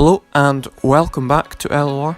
Hello and welcome back to LOR.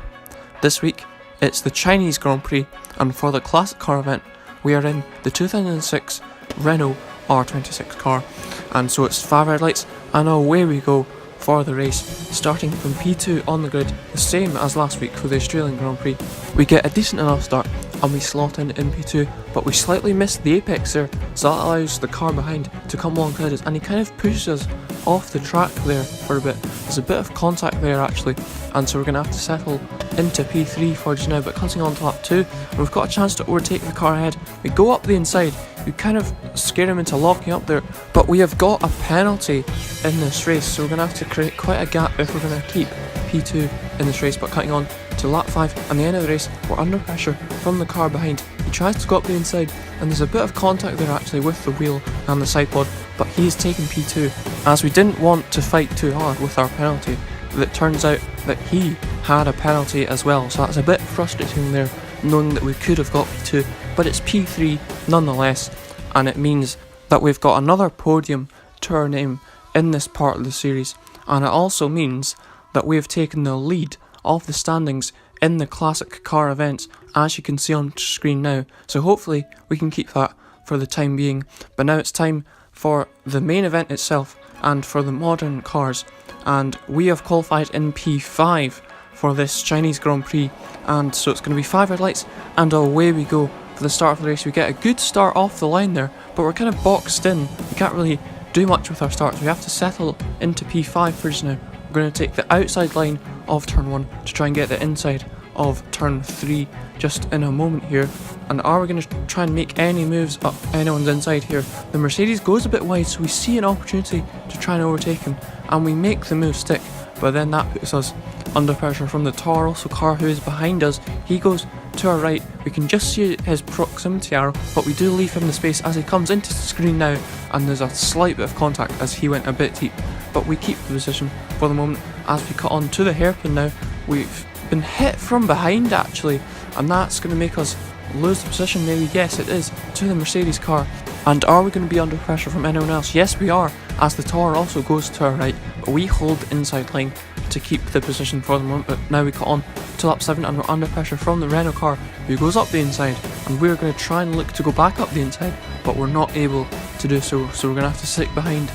This week it's the Chinese Grand Prix, and for the classic car event we are in the 2006 Renault R26 car, and so it's 5 red lights and away we go for the race, starting from P2 on the grid, the same as last week for the Australian Grand Prix. We get a decent enough start and we slot in P2, but we slightly missed the apex there, so that allows the car behind to come alongside us, and he kind of pushes us off the track there for a bit. There's a bit of contact there actually, and so we're going to have to settle into P3 for just now, but cutting on to lap 2, and we've got a chance to overtake the car ahead. We go up the inside, we kind of scare him into locking up there, but we have got a penalty in this race, so we're going to have to create quite a gap if we're going to keep P2 in this race. But cutting on to lap 5 and the end of the race, we're under pressure from the car behind. He tries to go up the inside and there's a bit of contact there actually with the wheel and the side pod, but he's taken P2 as we didn't want to fight too hard with our penalty. It turns out that he had a penalty as well, so that's a bit frustrating there, knowing that we could have got P2, but it's P3 nonetheless, and it means that we've got another podium to our name in this part of the series, and it also means that we have taken the lead of the standings in the classic car events, as you can see on screen now, so hopefully we can keep that for the time being. But now it's time for the main event itself and for the modern cars, and we have qualified in P5 for this Chinese Grand Prix, and so it's going to be 5 red lights and away we go for the start of the race. We get a good start off the line there, but we're kind of boxed in, we can't really do much with our starts. We have to settle into P5 for just now. We're going to take the outside line of turn 1 to try and get the inside of turn 3 just in a moment here. And are we going to try and make any moves up anyone's inside here? The Mercedes goes a bit wide, so we see an opportunity to try and overtake him, and we make the move stick, but then that puts us under pressure from the Toro car who is behind us. He goes to our right, we can just see his proximity arrow, but we do leave him the space as he comes into the screen now, and there's a slight bit of contact as he went a bit deep, but we keep the position for the moment. As we cut on to the hairpin now, we've been hit from behind actually, and that's going to make us lose the position maybe. Yes, it is, to the Mercedes car. And are we going to be under pressure from anyone else? Yes, we are, as the Toro also goes to our right, but we hold the inside line to keep the position for the moment. But now we cut on to lap 7 and we're under pressure from the Renault car who goes up the inside, and we're going to try and look to go back up the inside, but we're not able to do so, so we're going to have to stick behind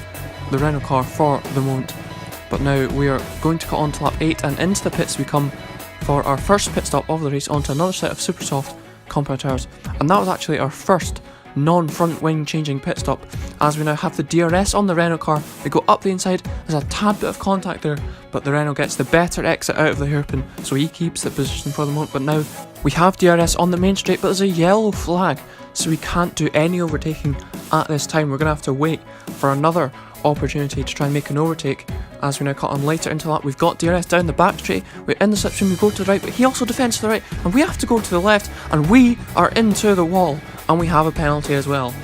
the Renault car for the moment. But now we are going to cut on to lap 8 and into the pits we come for our first pit stop of the race onto another set of super soft compound tires, and that was actually our first non-front wing changing pit stop, as we now have the DRS on the Renault car. We go up the inside, there's a tad bit of contact there, but the Renault gets the better exit out of the hairpin, so he keeps the position for the moment. But now we have DRS on the main straight, but there's a yellow flag, so we can't do any overtaking at this time. We're going to have to wait for another opportunity to try and make an overtake. As we now cut on later into that, we've got DRS down the back straight, we're in the slipstream, we go to the right, but he also defends to the right, and we have to go to the left, and we are into the wall, and we have a penalty as well.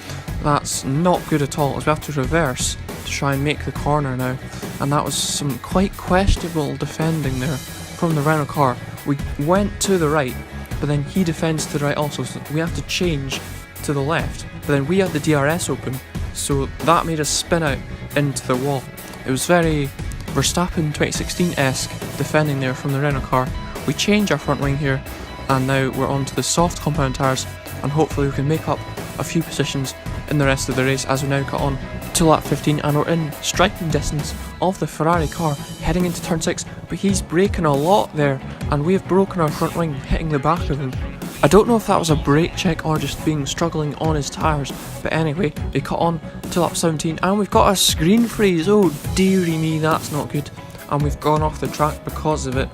That's not good at all, as we have to reverse to try and make the corner now, and that was some quite questionable defending there from the Renault car. We went to the right, but then he defends to the right also, so we have to change to the left, but then we had the DRS open, so that made us spin out into the wall. It was very Verstappen 2016-esque defending there from the Renault car. We change our front wing here, and now we're on to the soft compound tyres, and hopefully we can make up a few positions in the rest of the race, as we now cut on to lap 15 and we're in striking distance of the Ferrari car heading into turn 6, but he's braking a lot there, and we have broken our front wing, hitting the back of him. I don't know if that was a brake check or just being struggling on his tyres, but anyway, we cut on to lap 17 and we've got a screen freeze. Oh dearie me, that's not good, and we've gone off the track because of it,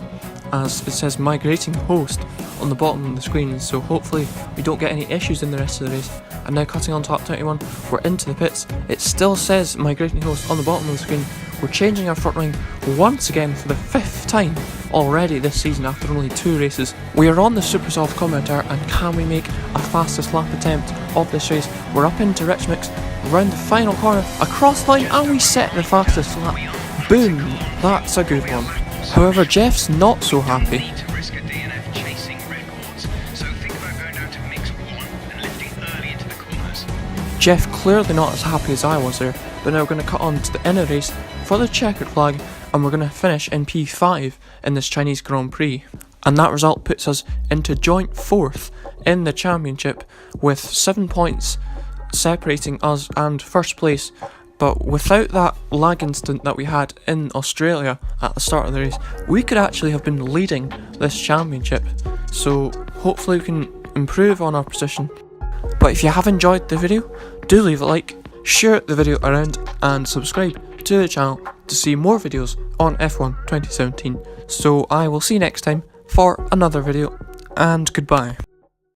as it says migrating host on the bottom of the screen, so hopefully we don't get any issues in the rest of the race. And now cutting on to lap 21, we're into the pits. It still says migrating host on the bottom of the screen. We're changing our front wing once again for the 5th time already this season after only 2 races. We are on the super soft compound tire, and can we make a fastest lap attempt of this race? We're up into rich mix, around the final corner, across the line, and we set the fastest lap. Boom, that's a good one. However, Jeff's not so happy. Jeff clearly not as happy as I was there, but now we're going to cut on to the inner race for the checkered flag, and we're going to finish in P5 in this Chinese Grand Prix. And that result puts us into joint 4th in the championship with 7 points separating us and first place. But without that lag instant that we had in Australia at the start of the race, we could actually have been leading this championship. So hopefully we can improve on our position. But if you have enjoyed the video, do leave a like, share the video around and subscribe to the channel to see more videos on F1 2017. So I will see you next time for another video, and goodbye.